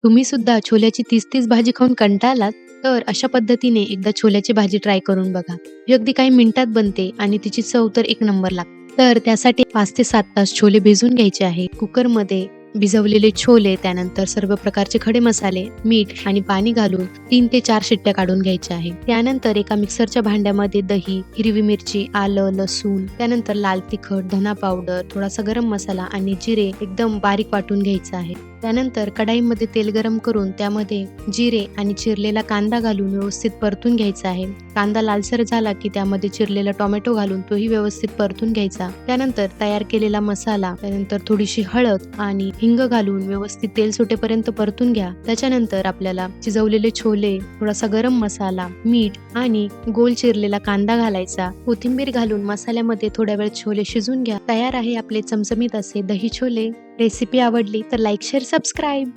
तुम्ही सुद्धा छोल्याची 30-30 भाजी खाऊन कंटाळलात? तर अशा पद्धतीने एकदा छोल्याची भाजी ट्राय करून बघा. ही अगदी काही मिनिटात बनते आणि तिची चव तर एक नंबर लागते. तर त्यासाठी 5 ते 7 तास छोले भिजवून घ्यायचे आहे. कुकरमध्ये भिजवलेले छोले, त्यानंतर सर्व प्रकारचे खडे मसाले, मीठ आणि पाणी घालून 3 ते 4 शिट्ट्या काढून घ्यायच्या आहे. त्यानंतर एका मिक्सरच्या भांड्यामध्ये दही, हिरवी मिरची, आलं, लसूण, त्यानंतर लाल तिखट, धना पावडर, थोडासा गरम मसाला आणि जिरे एकदम बारीक वाटून घ्यायचं आहे. त्यानंतर कढाईमध्ये तेल गरम करून त्यामध्ये जिरे आणि चिरलेला कांदा घालून व्यवस्थित परतून घ्यायचा आहे. कांदा लालसर झाला की त्यामध्ये चिरलेला टोमॅटो घालून तोही व्यवस्थित परतून घ्यायचा. त्यानंतर तयार केलेला मसाला, त्यानंतर थोडीशी हळद आणि हिंग घालून व्यवस्थित तेल सुटेपर्यंत परतून घ्या. त्याच्यानंतर आपल्याला शिजवलेले छोले, थोडासा गरम मसाला, मीठ आणि गोल चिरलेला कांदा घालायचा. कोथिंबीर घालून मसाल्यामध्ये थोड्या वेळ छोले शिजून घ्या. तयार आहे आपले चमचमीत असे दही छोले. रेसिपी आवडली तर लाईक, शेअर, सबस्क्राईब.